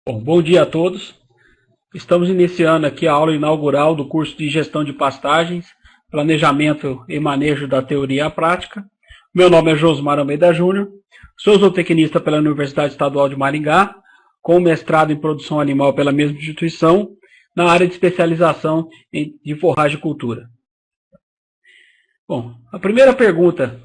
Bom dia a todos. Estamos iniciando aqui a aula inaugural do curso de Gestão de Pastagens, Planejamento e Manejo da Teoria à Prática. Meu nome é Josmar Almeida Júnior, sou zootecnista pela Universidade Estadual de Maringá, com mestrado em Produção Animal pela mesma instituição, na área de especialização de forragicultura. Bom, a primeira pergunta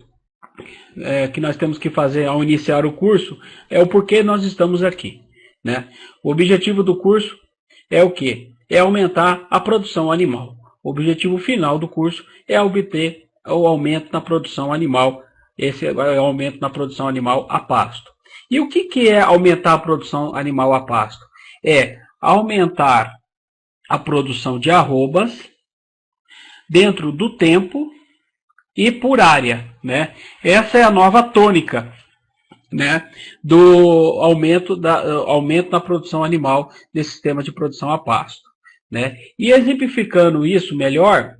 que nós temos que fazer ao iniciar o curso é o porquê nós estamos aqui, né? O objetivo do curso é o quê? É aumentar a produção animal. O objetivo final do curso é obter o aumento na produção animal. Esse é o aumento na produção animal a pasto. E o que é aumentar a produção animal a pasto? É aumentar a produção de arrobas dentro do tempo e por área, né? Essa é a nova tônica, né, do aumento na produção animal desse sistema de produção a pasto, né? E exemplificando isso melhor,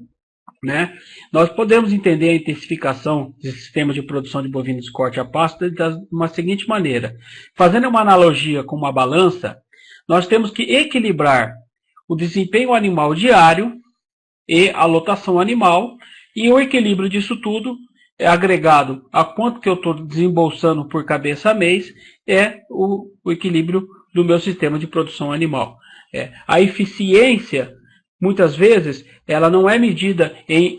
né, nós podemos entender a intensificação desse sistema de produção de bovinos de corte a pasto de uma seguinte maneira. Fazendo uma analogia com uma balança, nós temos que equilibrar o desempenho animal diário e a lotação animal, e o equilíbrio disso tudo é agregado a quanto que eu estou desembolsando por cabeça mês, é o equilíbrio do meu sistema de produção animal. A eficiência, muitas vezes, ela não é medida em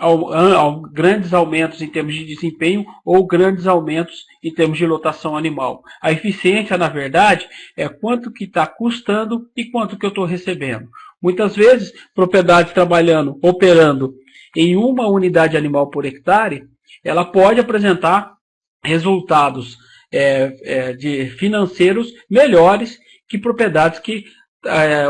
grandes aumentos em termos de desempenho ou grandes aumentos em termos de lotação animal. A eficiência, na verdade, é quanto que está custando e quanto que eu estou recebendo. Muitas vezes, propriedades operando em uma unidade animal por hectare, ela pode apresentar resultados financeiros melhores que propriedades que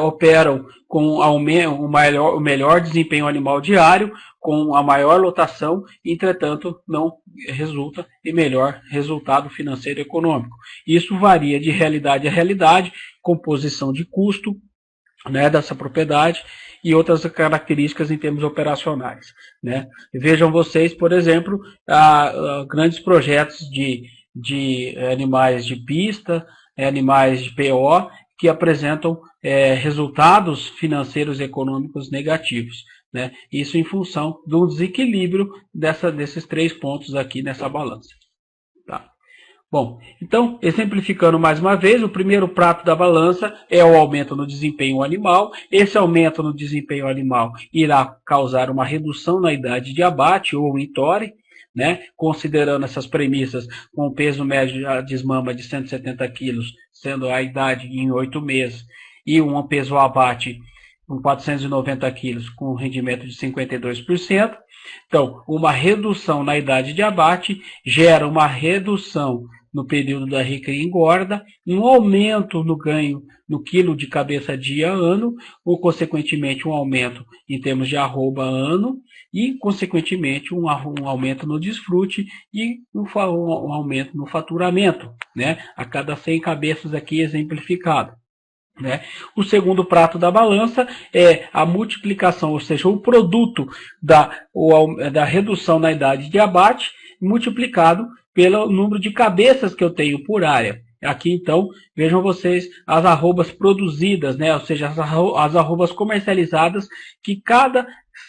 operam com o melhor desempenho animal diário, com a maior lotação, entretanto não resulta em melhor resultado financeiro e econômico. Isso varia de realidade a realidade, composição de custo, né, dessa propriedade e outras características em termos operacionais, né? Vejam vocês, por exemplo, grandes projetos de animais de pista, animais de PO, que apresentam resultados financeiros e econômicos negativos, né? Isso em função do desequilíbrio desses 3 pontos aqui nessa balança. Tá? Bom, então, exemplificando mais uma vez, o primeiro prato da balança é o aumento no desempenho animal. Esse aumento no desempenho animal irá causar uma redução na idade de abate ou em tore, né? Considerando essas premissas com o peso médio de desmama de 170 quilos, sendo a idade em 8 meses, e um peso abate com 490 quilos, com rendimento de 52%. Então, uma redução na idade de abate gera uma redução no período da recria e engorda, um aumento no ganho no quilo de cabeça dia ano, ou consequentemente um aumento em termos de arroba ano, e consequentemente um aumento no desfrute e um aumento no faturamento, né? A cada 100 cabeças aqui exemplificado. Né? O segundo prato da balança é a multiplicação, ou seja, o produto da redução na idade de abate multiplicado pelo número de cabeças que eu tenho por área. Aqui, então, vejam vocês as arrobas produzidas, né? Ou seja, as arrobas comercializadas, que cada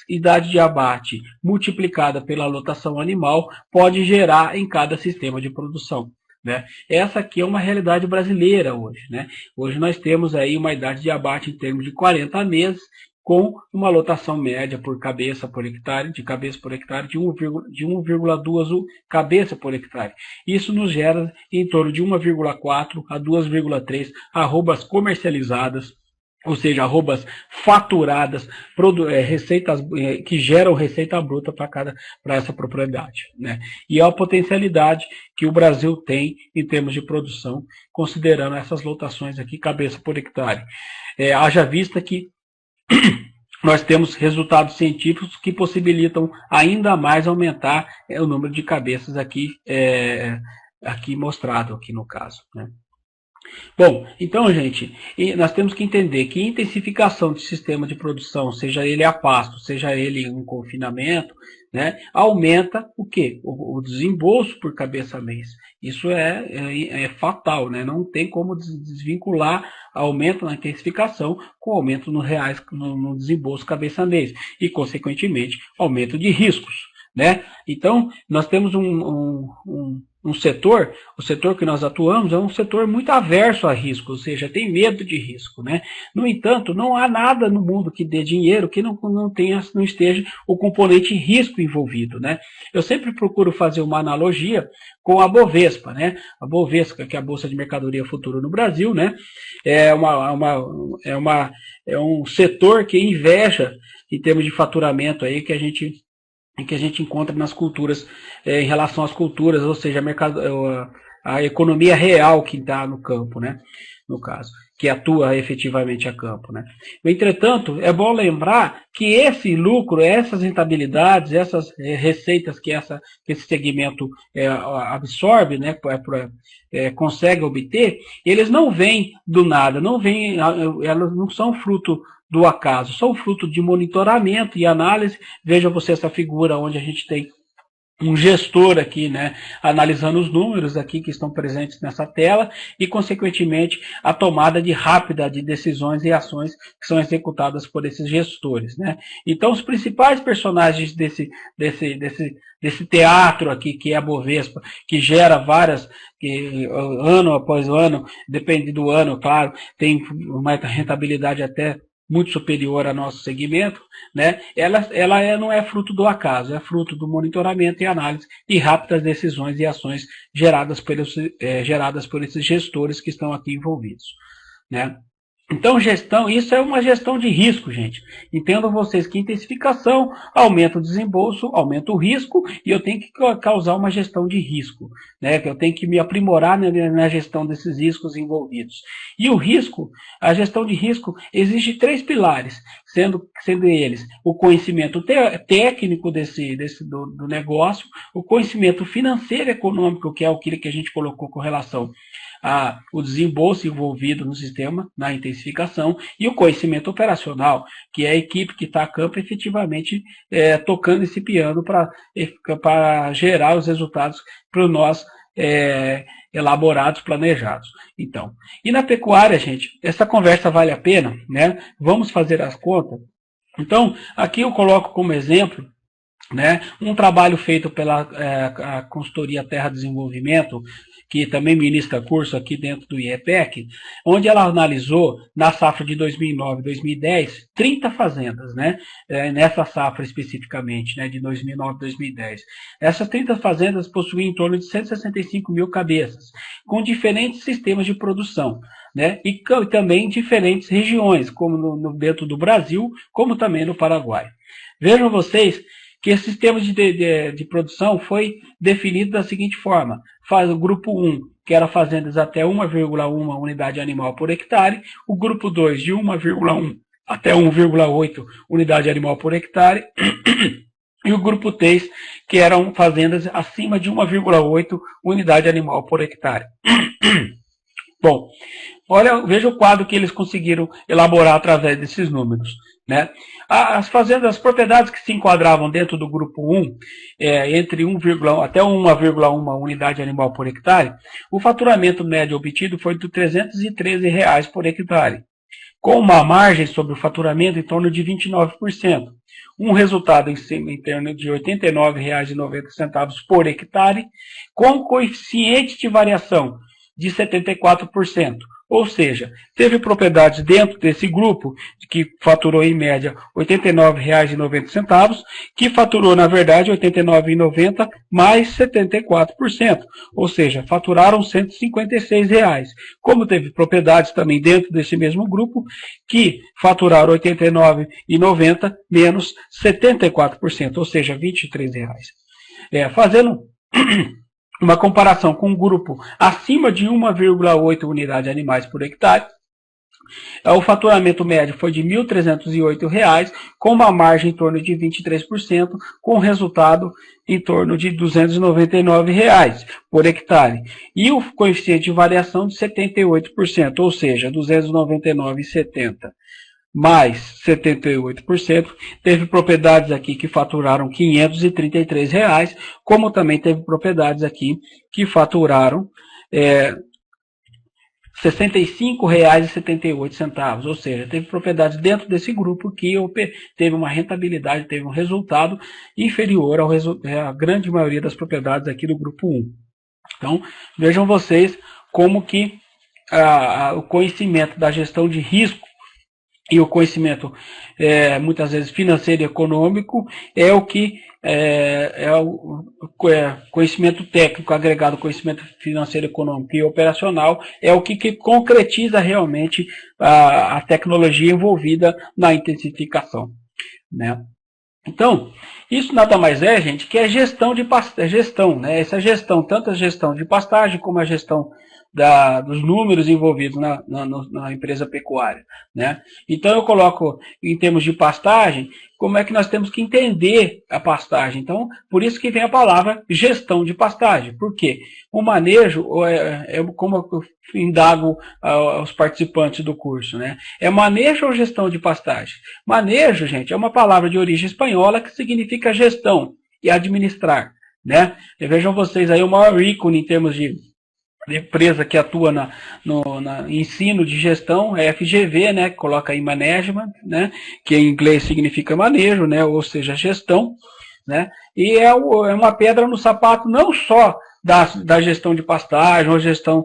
idade de abate multiplicada pela lotação animal pode gerar em cada sistema de produção. Né? Essa aqui é uma realidade brasileira hoje. Né? Hoje nós temos aí uma idade de abate em termos de 40 meses, com uma lotação média por cabeça por hectare, de 1,2 cabeça por hectare. Isso nos gera em torno de 1,4 a 2,3 arrobas comercializadas, ou seja, arrobas faturadas, receitas que geram receita bruta para essa propriedade. Né? E a potencialidade que o Brasil tem em termos de produção, considerando essas lotações aqui, cabeça por hectare. Haja vista que nós temos resultados científicos que possibilitam ainda mais aumentar o número de cabeças aqui, aqui mostrado, aqui no caso. Né? Bom, então, gente, nós temos que entender que intensificação de sistema de produção, seja ele a pasto, seja ele em confinamento, né, aumenta o quê? O desembolso por cabeça mês. Isso é fatal, né? Não tem como desvincular aumento na intensificação com aumento no reais no desembolso cabeça mês e, consequentemente, aumento de riscos. Né? Então, nós temos um setor, o setor que nós atuamos é um setor muito averso a risco, ou seja, tem medo de risco. Né? No entanto, não há nada no mundo que dê dinheiro que não esteja o componente risco envolvido. Né? Eu sempre procuro fazer uma analogia com a Bovespa. Né? A Bovespa, que é a Bolsa de Mercadoria Futura no Brasil, né? É um setor que inveja em termos de faturamento aí que a gente encontra nas culturas, em relação às culturas, ou seja, a economia real que está no campo, né? No caso, que atua efetivamente a campo. Né? Entretanto, é bom lembrar que esse lucro, essas rentabilidades, essas receitas que esse segmento absorve, né, consegue obter, eles não vêm do nada, elas não são fruto do acaso, são fruto de monitoramento e análise. Veja você essa figura onde a gente tem um gestor aqui, né, analisando os números aqui que estão presentes nessa tela e, consequentemente, a tomada rápida de decisões e ações que são executadas por esses gestores. Né? Então, os principais personagens desse teatro aqui, que é a Bovespa, que gera ano após ano, depende do ano, claro, tem uma rentabilidade até muito superior ao nosso segmento, né? Ela não é fruto do acaso, é fruto do monitoramento e análise e rápidas decisões e ações geradas por esses gestores que estão aqui envolvidos. Né? Então, isso é uma gestão de risco, gente. Entendam vocês que intensificação aumenta o desembolso, aumenta o risco, e eu tenho que causar uma gestão de risco, né? Que eu tenho que me aprimorar na gestão desses riscos envolvidos. E o risco, a gestão de risco, exige 3 pilares, sendo eles o conhecimento técnico do negócio, o conhecimento financeiro e econômico, que é aquilo que a gente colocou com relação o desembolso envolvido no sistema, na intensificação, e o conhecimento operacional, que é a equipe que está a campo efetivamente tocando esse piano para gerar os resultados para nós elaborados, planejados. Então, e na pecuária, gente, essa conversa vale a pena, né? Vamos fazer as contas. Então, aqui eu coloco como exemplo, né, um trabalho feito pela a consultoria Terra Desenvolvimento, que também ministra curso aqui dentro do IEPEC, onde ela analisou, na safra de 2009 e 2010, 30 fazendas, né? Nessa safra especificamente, né, de 2009 e 2010. Essas 30 fazendas possuíam em torno de 165 mil cabeças, com diferentes sistemas de produção, né? E também diferentes regiões, como dentro do Brasil, como também no Paraguai. Vejam vocês que esse sistema de produção foi definido da seguinte forma: faz o grupo 1, que era fazendas até 1,1 unidade animal por hectare, o grupo 2 de 1,1 até 1,8 unidade animal por hectare, e o grupo 3, que eram fazendas acima de 1,8 unidade animal por hectare. Bom, veja o quadro que eles conseguiram elaborar através desses números. Né? As propriedades que se enquadravam dentro do grupo 1, entre 1, até 1,1 unidade animal por hectare, o faturamento médio obtido foi de R$ 313 por hectare, com uma margem sobre o faturamento em torno de 29%. Um resultado em torno de R$ 89,90 por hectare, com coeficiente de variação de 74%. Ou seja, teve propriedades dentro desse grupo que faturou em média R$ 89,90, que faturou, na verdade, R$ 89,90 mais 74%. Ou seja, faturaram R$ 156. Como teve propriedades também dentro desse mesmo grupo que faturaram R$ 89,90 menos 74%, ou seja, R$ 23. Fazendo uma comparação com um grupo acima de 1,8 unidade animais por hectare, O faturamento médio foi de R$ 1.308, com uma margem em torno de 23%, com resultado em torno de R$ 299 por hectare. E o coeficiente de variação de 78%, ou seja, 299,70 mais 78%. Teve propriedades aqui que faturaram R$ 533, como também teve propriedades aqui que faturaram R$ 65,78, ou seja, teve propriedades dentro desse grupo que teve uma rentabilidade, teve um resultado inferior à grande maioria das propriedades aqui do grupo 1. Então, vejam vocês como que o conhecimento da gestão de risco e o conhecimento, muitas vezes, financeiro e econômico, é o que o conhecimento técnico agregado ao conhecimento financeiro, econômico e operacional, é o que concretiza realmente a tecnologia envolvida na intensificação, né? Então, isso nada mais é, gente, que é gestão de gestão, né? Essa gestão, tanto a gestão de pastagem como a gestão dos números envolvidos na empresa pecuária, né? Então eu coloco em termos de pastagem, como é que nós temos que entender a pastagem. Então, por isso que vem a palavra gestão de pastagem. Por quê? O manejo, como eu indago aos participantes do curso, né? É manejo ou gestão de pastagem? Manejo, gente, é uma palavra de origem espanhola que significa gestão e administrar, né? E vejam vocês aí o maior ícone em termos de empresa que atua no ensino de gestão, é FGV, né, que coloca aí management, né, que em inglês significa manejo, né, ou seja, gestão, né, e é uma pedra no sapato não só da gestão de pastagem ou gestão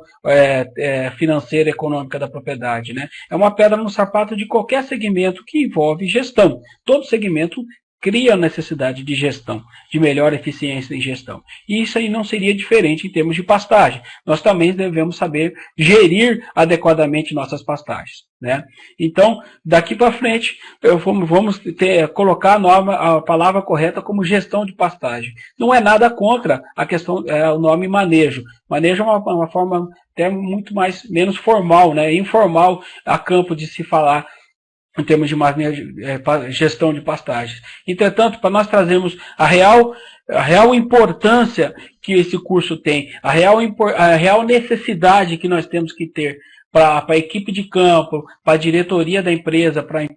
financeira e econômica da propriedade, né, é uma pedra no sapato de qualquer segmento que envolve gestão. Todo segmento cria a necessidade de gestão, de melhor eficiência em gestão. E isso aí não seria diferente em termos de pastagem. Nós também devemos saber gerir adequadamente nossas pastagens, né? Então, daqui para frente, vamos colocar a palavra correta como gestão de pastagem. Não é nada contra a questão, o nome manejo. Manejo é uma forma até muito menos formal, né? Informal a campo de se falar em termos de gestão de pastagens. Entretanto, para nós trazermos a real importância que esse curso tem, a real necessidade que nós temos que ter para a equipe de campo, para a diretoria da empresa, para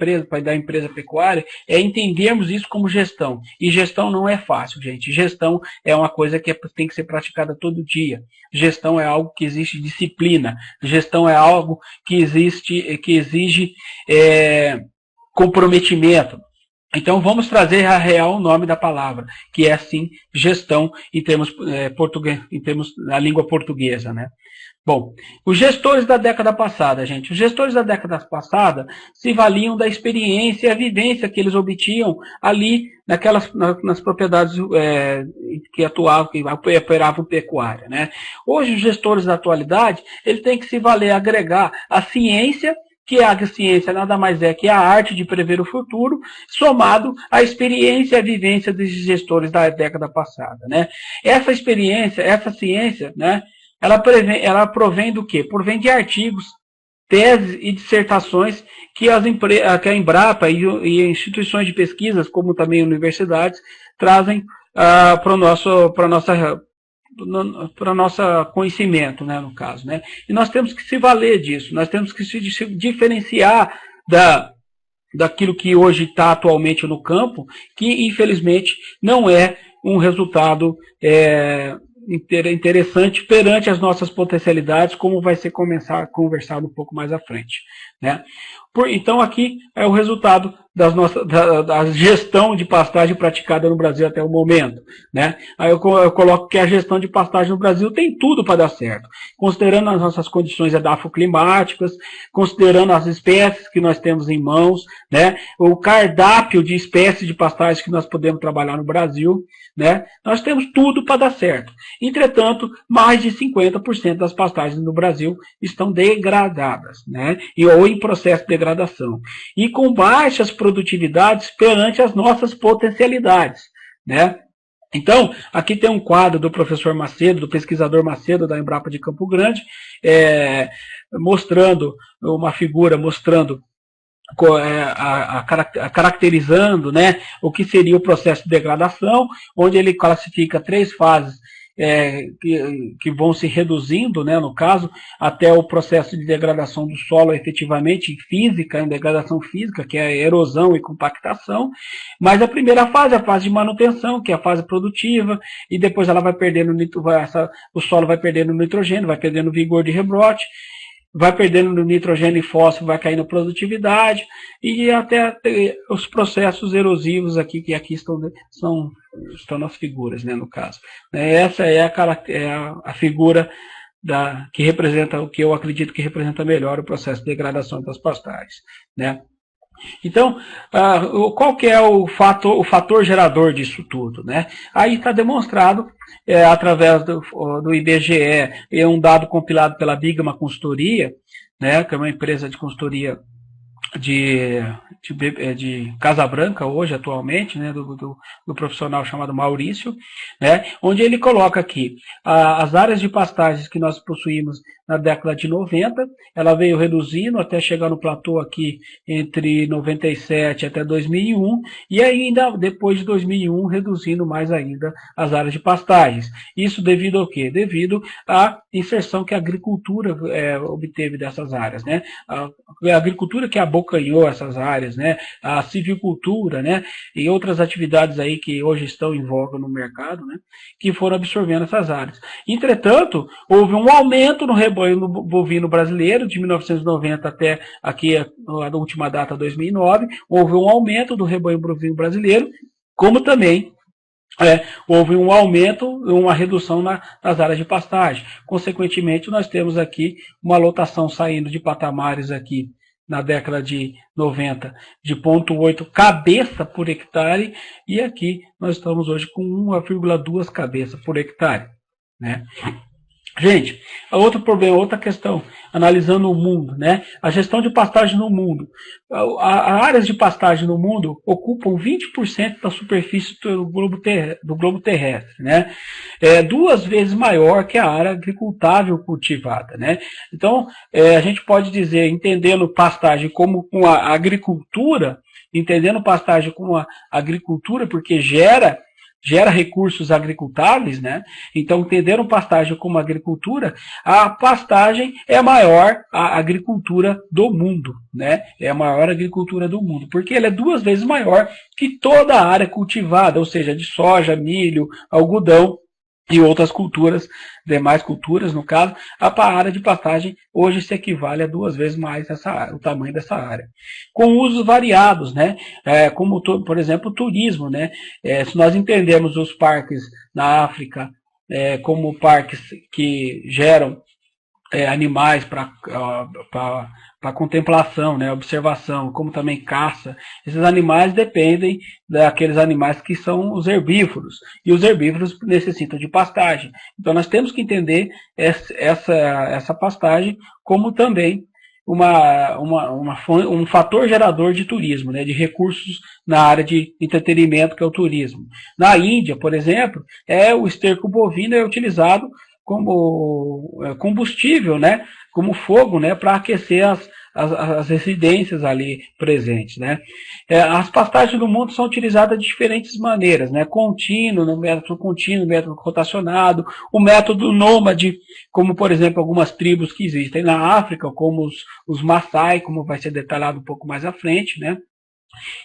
da empresa pecuária, é entendermos isso como gestão. E gestão não é fácil, gente. Gestão é uma coisa que tem que ser praticada todo dia. Gestão é algo que exige disciplina. Gestão é algo que exige comprometimento. Então vamos trazer a real nome da palavra, que é assim gestão em termos na língua portuguesa, né? Bom, os gestores da década passada, gente, os gestores da década passada se valiam da experiência e a vivência que eles obtinham ali nas propriedades que atuavam, que operavam pecuária, né? Hoje os gestores da atualidade, ele tem que se valer, agregar a ciência, que a ciência nada mais é que a arte de prever o futuro, somado à experiência e à vivência dos gestores da década passada, né? Essa experiência, essa ciência, né? Ela provém do quê? Provém de artigos, teses e dissertações que a Embrapa e instituições de pesquisas, como também universidades, trazem para o nosso conhecimento, né, no caso, né? E nós temos que se valer disso, nós temos que se diferenciar daquilo que hoje está atualmente no campo, que infelizmente não é um resultado interessante perante as nossas potencialidades, como vai ser conversado um pouco mais à frente, né? Então aqui é o resultado da gestão de pastagem praticada no Brasil até o momento, né? Aí eu coloco que a gestão de pastagem no Brasil tem tudo para dar certo, considerando as nossas condições edafoclimáticas, considerando as espécies que nós temos em mãos, né? O cardápio de espécies de pastagem que nós podemos trabalhar no Brasil, né? Nós temos tudo para dar certo. Entretanto, mais de 50% das pastagens no Brasil estão degradadas, né? Ou em processo de degradação. E com baixas produtividades perante as nossas potencialidades, né? Então, aqui tem um quadro do professor Macedo, do pesquisador Macedo, da Embrapa de Campo Grande, mostrando uma figura, mostrando caracterizando, né, o que seria o processo de degradação, onde ele classifica 3 fases que vão se reduzindo, né, no caso, até o processo de degradação do solo efetivamente física, em degradação física, que é a erosão e compactação, mas a primeira fase é a fase de manutenção, que é a fase produtiva, e depois ela vai perdendo, o solo vai perdendo nitrogênio, vai perdendo vigor de rebrote, vai perdendo nitrogênio e fósforo, vai caindo produtividade, e até os processos erosivos aqui, que aqui estão nas figuras, né, no caso. Essa é a figura que representa o que eu acredito que representa melhor o processo de degradação das pastagens, né? Então, qual que é o fator gerador disso tudo, né? Aí está demonstrado, através do IBGE, é um dado compilado pela Bigma Consultoria, né, que é uma empresa de consultoria de Casa Branca hoje, atualmente, né, do profissional chamado Maurício, né, onde ele coloca aqui as áreas de pastagens que nós possuímos na década de 90, ela veio reduzindo até chegar no platô aqui entre 97 até 2001, e ainda depois de 2001 reduzindo mais ainda as áreas de pastagens. Isso devido ao quê? Devido à inserção que a agricultura obteve dessas áreas, né? A agricultura que abocanhou essas áreas, né? A civicultura, né? E outras atividades aí que hoje estão em voga no mercado, né? Que foram absorvendo essas áreas. Entretanto, houve um aumento no rebanho bovino brasileiro, de 1990 até aqui a última data, 2009, houve um aumento do rebanho bovino brasileiro, como também houve um aumento, uma redução nas áreas de pastagem. Consequentemente, nós temos aqui uma lotação saindo de patamares aqui na década de 90 de 0,8 cabeça por hectare, e aqui nós estamos hoje com 1,2 cabeça por hectare, né? Gente, outro problema, outra questão, analisando o mundo, né? A gestão de pastagem no mundo. As áreas de pastagem no mundo ocupam 20% da superfície do globo terrestre, né? É 2 vezes maior que a área agricultável cultivada, né? Então, a gente pode dizer, entendendo pastagem como uma agricultura, porque gera recursos agricultáveis, né? Então, entendendo pastagem como agricultura, a pastagem é a maior agricultura do mundo, né? É a maior agricultura do mundo, porque ela é 2 vezes maior que toda a área cultivada, ou seja, de soja, milho, algodão e outras culturas, demais culturas, no caso, a área de pastagem hoje se equivale a 2 vezes mais o tamanho dessa área. Com usos variados, né? Como, por exemplo, o turismo, né? Se nós entendemos os parques na África como parques que geram animais para contemplação, né, observação, como também caça. Esses animais dependem daqueles animais que são os herbívoros, e os herbívoros necessitam de pastagem. Então nós temos que entender essa pastagem como também um fator gerador de turismo, né, de recursos na área de entretenimento, que é o turismo. Na Índia, por exemplo, o esterco bovino é utilizado como combustível, né, como fogo, né, para aquecer as residências ali presentes, né. As pastagens do mundo são utilizadas de diferentes maneiras, né, método rotacionado, o método nômade, como por exemplo algumas tribos que existem na África, como os Maasai, como vai ser detalhado um pouco mais à frente, né.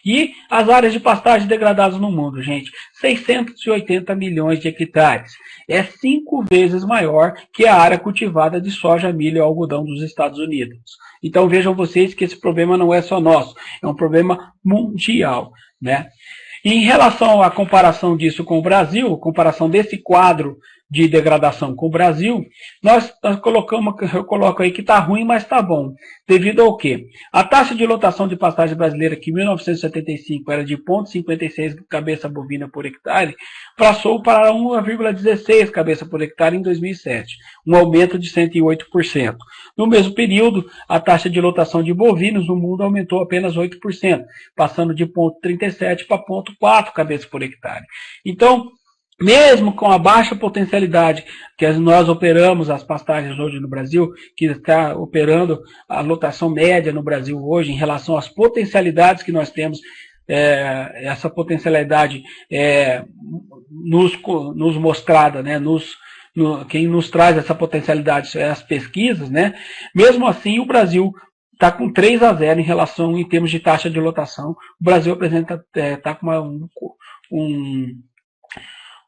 E as áreas de pastagem degradadas no mundo, gente, 680 milhões de hectares. É 5 vezes maior que a área cultivada de soja, milho e algodão dos Estados Unidos. Então vejam vocês que esse problema não é só nosso, é um problema mundial, né? E em relação à comparação disso com o Brasil, comparação desse quadro de degradação com o Brasil, eu coloco aí que está ruim, mas está bom. Devido ao quê? A taxa de lotação de pastagem brasileira, que em 1975 era de 0,56 cabeça bovina por hectare, passou para 1,16 cabeça por hectare em 2007, um aumento de 108%. No mesmo período, a taxa de lotação de bovinos no mundo aumentou apenas 8%, passando de 0,37 para 0,4 cabeça por hectare. Então, mesmo com a baixa potencialidade que nós operamos as pastagens hoje no Brasil, que está operando a lotação média no Brasil hoje em relação às potencialidades que nós temos, essa potencialidade nos mostrada, né, quem nos traz essa potencialidade é as pesquisas, né? Mesmo assim, o Brasil está com 3-0 em relação, em termos de taxa de lotação. O Brasil apresenta, está com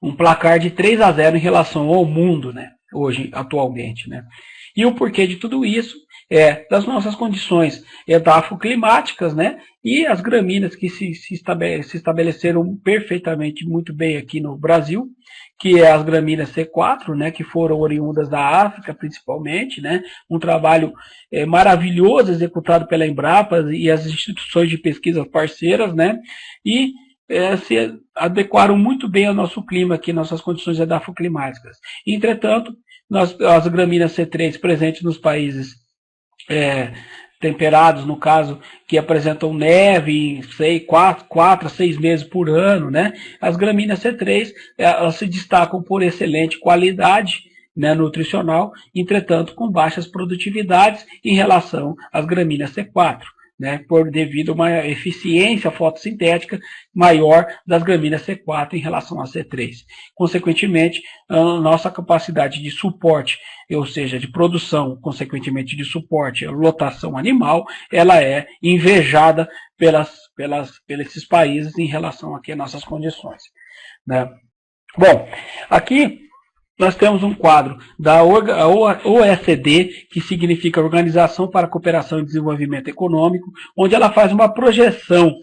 um placar de 3-0 em relação ao mundo, né? Hoje, atualmente, né? E o porquê de tudo isso é das nossas condições edafoclimáticas, né? E as gramíneas que se estabeleceram perfeitamente muito bem aqui no Brasil, que é as gramíneas C4, né, que foram oriundas da África, principalmente, né, um trabalho maravilhoso executado pela Embrapa e as instituições de pesquisa parceiras, né, e se adequaram muito bem ao nosso clima aqui, nossas condições edafoclimáticas. Entretanto, as gramíneas C3 presentes nos países temperados, no caso, que apresentam neve em 4 a 6 meses por ano, né? As gramíneas C3 elas se destacam por excelente qualidade, né, nutricional, entretanto com baixas produtividades em relação às gramíneas C4. Né, devido a uma eficiência fotossintética maior das gramíneas C4 em relação à C3. Consequentemente, a nossa capacidade de suporte, ou seja, de produção, consequentemente de suporte à lotação animal, ela é invejada pelos países em relação aqui às nossas condições. Né? Bom, aqui nós temos um quadro da OECD, que significa Organização para a Cooperação e Desenvolvimento Econômico, onde ela faz uma projeção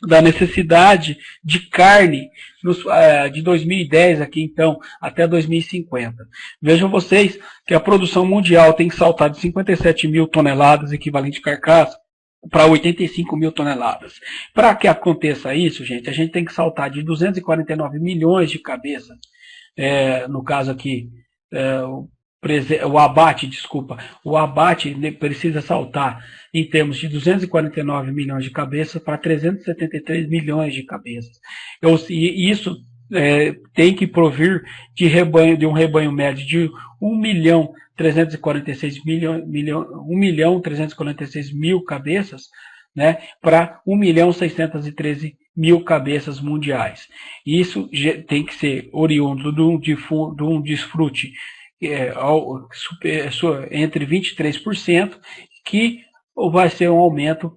da necessidade de carne de 2010 aqui então até 2050. Vejam vocês que a produção mundial tem que saltar de 57 mil toneladas equivalente de carcaça para 85 mil toneladas. Para que aconteça isso, gente, a gente tem que saltar de 249 milhões de cabeças. No caso aqui, o abate precisa saltar em termos de 249 milhões de cabeças para 373 milhões de cabeças. E isso tem que provir de um rebanho médio de 1.346.000 cabeças, né, para 1.613.000 cabeças mundiais. Isso tem que ser oriundo de um desfrute entre 23%, que vai ser um aumento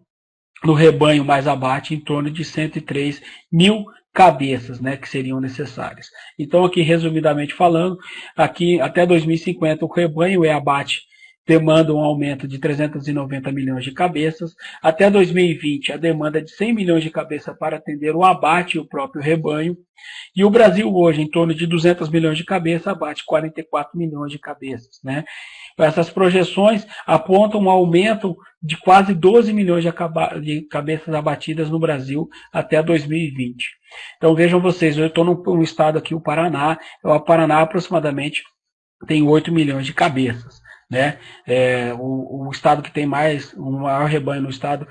no rebanho mais abate em torno de 103 mil cabeças, né, que seriam necessárias. Então, aqui, resumidamente falando, aqui até 2050 o rebanho e abate demanda um aumento de 390 milhões de cabeças. Até 2020, a demanda é de 100 milhões de cabeças para atender o abate e o próprio rebanho. E o Brasil hoje, em torno de 200 milhões de cabeças, abate 44 milhões de cabeças, né? Essas projeções apontam um aumento de quase 12 milhões de cabeças abatidas no Brasil até 2020. Então vejam vocês, eu estou num estado aqui, o Paraná. O Paraná aproximadamente tem 8 milhões de cabeças. Né? O estado que tem o maior rebanho no estado,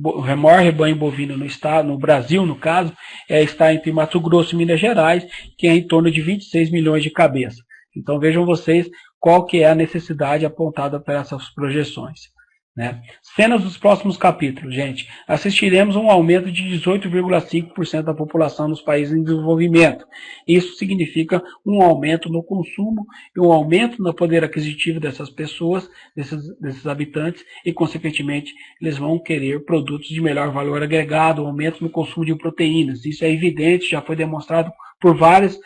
o maior rebanho bovino no estado, no Brasil, no caso, está entre Mato Grosso e Minas Gerais, que é em torno de 26 milhões de cabeças. Então vejam vocês qual que é a necessidade apontada por essas projeções. Né? Cenas dos próximos capítulos, gente. Assistiremos um aumento de 18,5% da população nos países em desenvolvimento. Isso significa um aumento no consumo e um aumento no poder aquisitivo dessas pessoas, desses habitantes, e, consequentemente, eles vão querer produtos de melhor valor agregado, um aumento no consumo de proteínas. Isso é evidente, já foi demonstrado por vários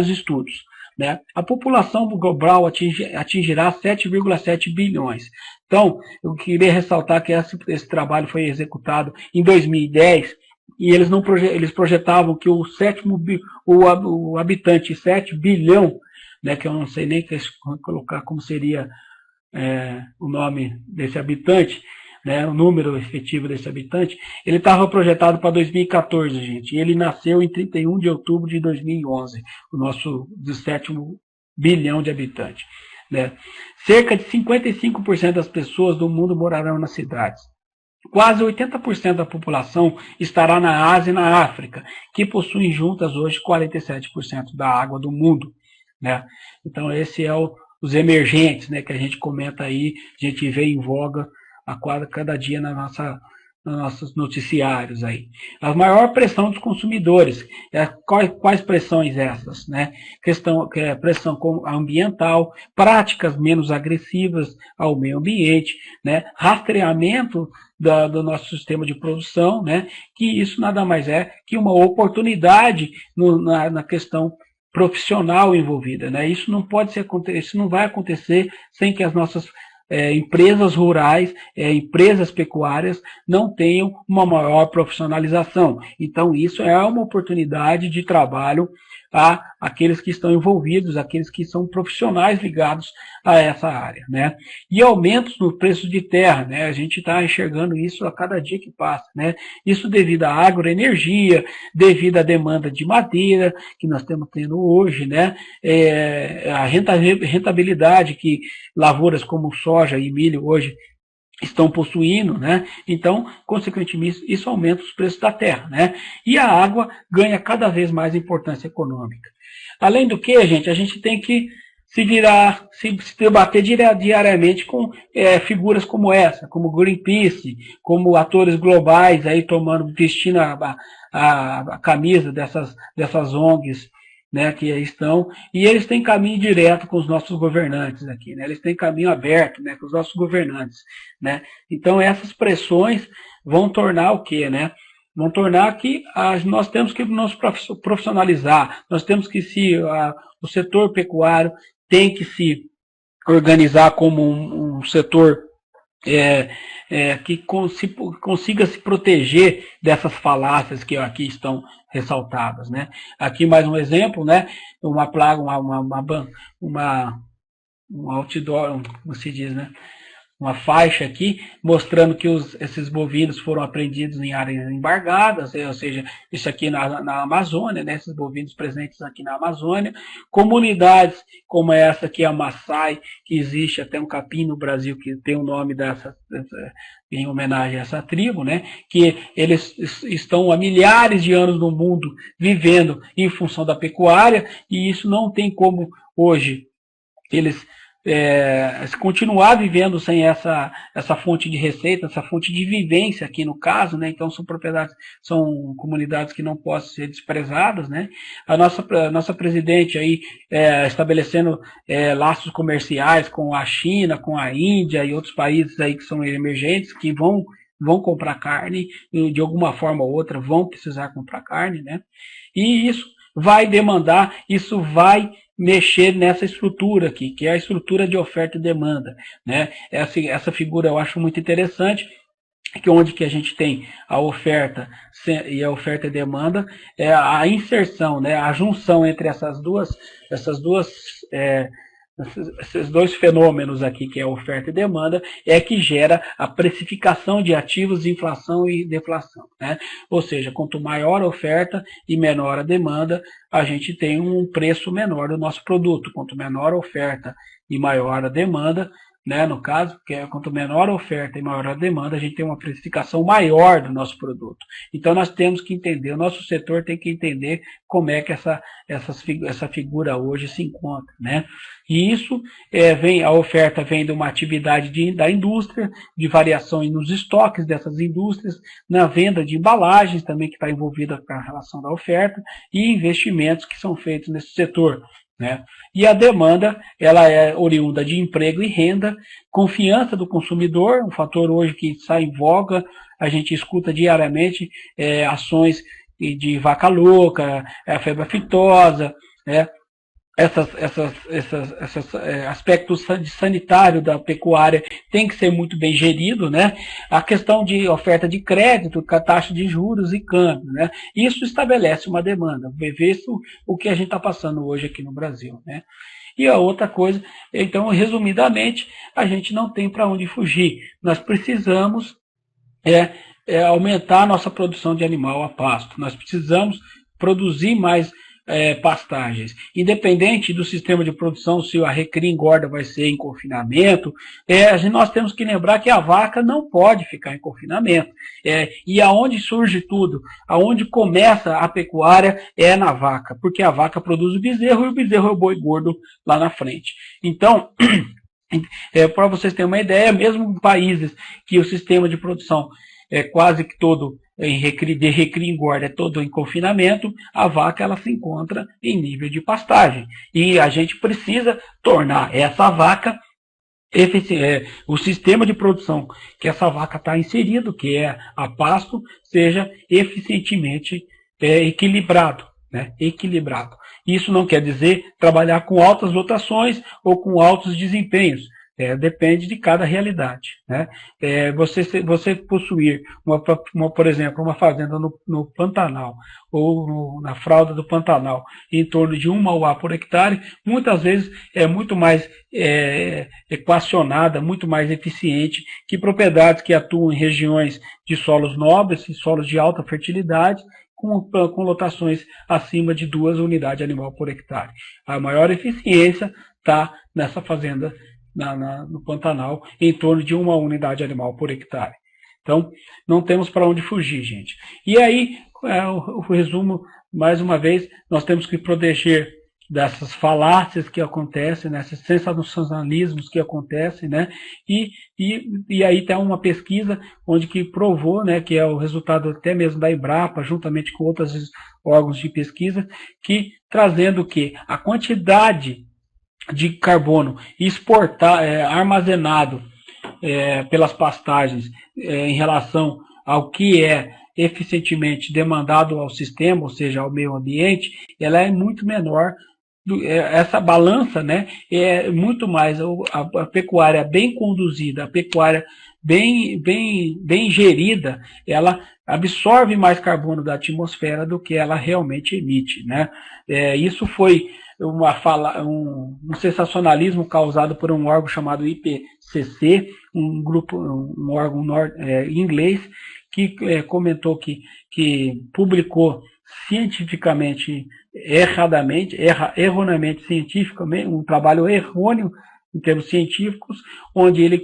estudos. Né? A população global atingirá 7,7 bilhões. Então, eu queria ressaltar que esse trabalho foi executado em 2010 e eles projetavam que o habitante 7 bilhão, né, que eu não sei nem colocar como seria o nome desse habitante, né, o número efetivo desse habitante, ele estava projetado para 2014, gente, e ele nasceu em 31 de outubro de 2011, o nosso 7º bilhão de habitantes. Né? Cerca de 55% das pessoas do mundo morarão nas cidades. quase 80% da população estará na Ásia e na África, que possuem juntas hoje 47% da água do mundo, né? Então esse é os emergentes, né, que a gente comenta aí, a gente vê em voga cada dia nos nossos noticiários aí. A maior pressão dos consumidores, quais pressões essas, né? Pressão ambiental, práticas menos agressivas ao meio ambiente, né? Rastreamento do nosso sistema de produção, né? Que isso nada mais é que uma oportunidade na questão profissional envolvida, né? Isso não pode ser, isso não vai acontecer sem que as nossas empresas rurais, empresas pecuárias não tenham uma maior profissionalização. Então, isso é uma oportunidade de trabalho a aqueles que estão envolvidos, aqueles que são profissionais ligados a essa área, né? E aumentos no preço de terra, né? A gente está enxergando isso a cada dia que passa, né? Isso devido à agroenergia, devido à demanda de madeira que nós estamos tendo hoje, né? A rentabilidade que lavouras como soja e milho hoje estão possuindo, né? Então, consequentemente, isso aumenta os preços da terra, né? E a água ganha cada vez mais importância econômica. Além do que, gente, a gente tem que se debater diariamente com figuras como essa, como Greenpeace, como atores globais aí vestindo a camisa dessas ONGs, né, que estão, e eles têm caminho direto com os nossos governantes aqui, né, eles têm caminho aberto, né, com os nossos governantes, né, então essas pressões vão tornar o quê, né, vão tornar que nós temos que nos profissionalizar, nós temos que o setor pecuário tem que se organizar como um setor que consiga se proteger dessas falácias que aqui estão ressaltadas, né? Aqui mais um exemplo, né? Uma plaga, um outdoor, como se diz, né? Uma faixa aqui mostrando que esses bovinos foram apreendidos em áreas embargadas, ou seja, isso aqui na Amazônia, né, esses bovinos presentes aqui na Amazônia, comunidades como essa aqui, a Maasai, que existe até um capim no Brasil que tem o nome em homenagem a essa tribo, né, que eles estão há milhares de anos no mundo vivendo em função da pecuária, e isso não tem como hoje eles continuar vivendo sem essa fonte de receita, essa fonte de vivência aqui no caso, né? Então são comunidades que não podem ser desprezadas, né? A nossa presidente aí estabelecendo laços comerciais com a China, com a Índia e outros países aí que são emergentes, que vão comprar carne, de alguma forma ou outra vão precisar comprar carne, né? E isso vai mexer nessa estrutura aqui, que é a estrutura de oferta e demanda, né? Essa figura eu acho muito interessante, que onde que a gente tem a oferta e a demanda, a inserção, né? A junção entre esses dois fenômenos aqui, que é oferta e demanda, que gera a precificação de ativos, inflação e deflação, né? Ou seja, quanto maior a oferta e menor a demanda, a gente tem um preço menor do nosso produto. Quanto menor a oferta e maior a demanda, né, no caso, quanto menor a oferta e maior a demanda, a gente tem uma precificação maior do nosso produto. Então nós temos que entender, o nosso setor tem que entender como é que essa figura hoje se encontra, né? E isso a oferta vem de uma atividade da indústria, de variações nos estoques dessas indústrias, na venda de embalagens também que está envolvida com a relação da oferta, e investimentos que são feitos nesse setor, né? E a demanda, ela é oriunda de emprego e renda, confiança do consumidor, um fator hoje que está em voga, a gente escuta diariamente ações de vaca louca, febre aftosa, né? Esses aspectos sanitários da pecuária tem que ser muito bem gerido, né? A questão de oferta de crédito, com a taxa de juros e câmbio, né? Isso estabelece uma demanda. Ver isso o que a gente está passando hoje aqui no Brasil, né? E a outra coisa, então, resumidamente, a gente não tem para onde fugir. Nós precisamos aumentar a nossa produção de animal a pasto. Nós precisamos produzir mais pastagens. Independente do sistema de produção, se a recria engorda vai ser em confinamento, nós temos que lembrar que a vaca não pode ficar em confinamento. E aonde surge tudo, aonde começa a pecuária é na vaca, porque a vaca produz o bezerro e o bezerro é o boi gordo lá na frente. Então, para vocês terem uma ideia, mesmo em países que o sistema de produção é quase que todo de recria engorda é todo em confinamento, a vaca ela se encontra em nível de pastagem. E a gente precisa tornar essa vaca o sistema de produção que essa vaca está inserido, que é a pasto, seja eficientemente equilibrado. Né? Equilibrado. Isso não quer dizer trabalhar com altas lotações ou com altos desempenhos. Depende de cada realidade. Né? Você possuir, por exemplo, uma fazenda no Pantanal ou na fralda do Pantanal em torno de 1 mauá por hectare, muitas vezes é muito mais equacionada, muito mais eficiente que propriedades que atuam em regiões de solos nobres, em solos de alta fertilidade, com lotações acima de 2 unidades animal por hectare. A maior eficiência está nessa fazenda no Pantanal, em torno de 1 unidade animal por hectare. Então, não temos para onde fugir, gente. E aí, o resumo, mais uma vez, nós temos que proteger dessas falácias que acontecem, desses sensacionalismos que acontecem, né? E aí tem uma pesquisa onde que provou, né, que é o resultado até mesmo da Embrapa, juntamente com outros órgãos de pesquisa, que trazendo que a quantidade de carbono armazenado pelas pastagens em relação ao que é eficientemente demandado ao sistema, ou seja, ao meio ambiente, ela é muito menor. Essa balança, né, é muito mais a pecuária bem conduzida, a pecuária bem gerida, ela absorve mais carbono da atmosfera do que ela realmente emite. Né? Isso foi um sensacionalismo causado por um órgão chamado IPCC, um órgão inglês, que comentou que publicou cientificamente, erroneamente cientificamente, um trabalho errôneo em termos científicos, onde ele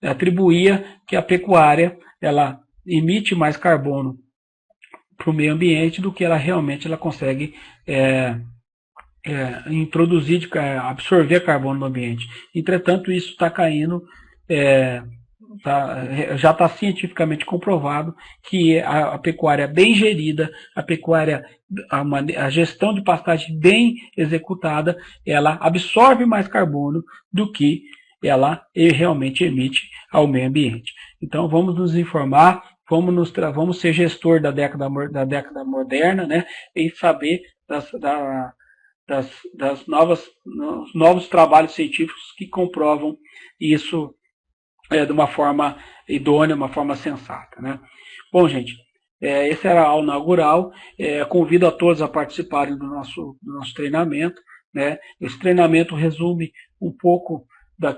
atribuía que a pecuária ela emite mais carbono para o meio ambiente do que ela realmente consegue introduzir, absorver carbono no ambiente. Entretanto, isso está caindo, já está cientificamente comprovado que a pecuária bem gerida, a gestão de pastagem bem executada, ela absorve mais carbono do que ela realmente emite ao meio ambiente. Então, vamos nos informar, vamos ser gestor da década moderna, né, e saber dos novos trabalhos científicos que comprovam isso de uma forma idônea, uma forma sensata. Né? Bom, gente, esse era a aula inaugural. Convido a todos a participarem do nosso treinamento. Né? Esse treinamento resume um pouco das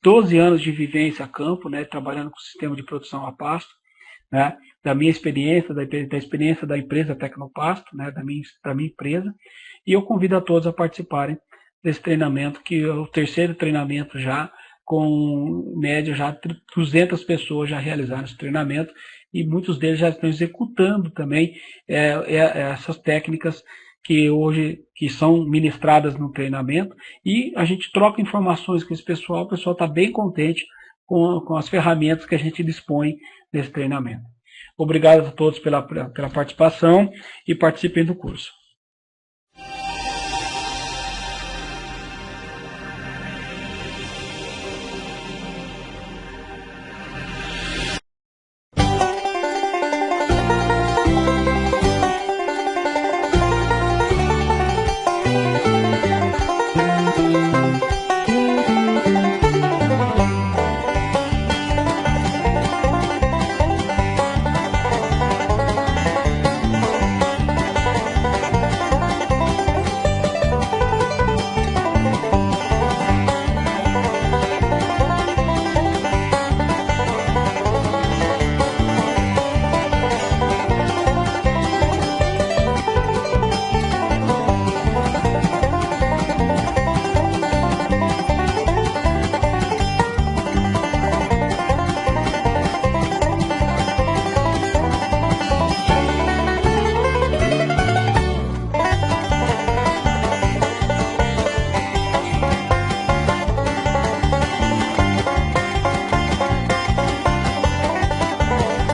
12 anos de vivência a campo, né? Trabalhando com o sistema de produção a pasto, né? Da minha experiência, da experiência da empresa Tecnopasto, né? da minha empresa. E eu convido a todos a participarem desse treinamento, que é o terceiro treinamento já, com média já 200 pessoas já realizaram esse treinamento, e muitos deles já estão executando também essas técnicas que são ministradas no treinamento, e a gente troca informações com esse pessoal. O pessoal está bem contente com as ferramentas que a gente dispõe nesse treinamento. Obrigado a todos pela participação e participem do curso.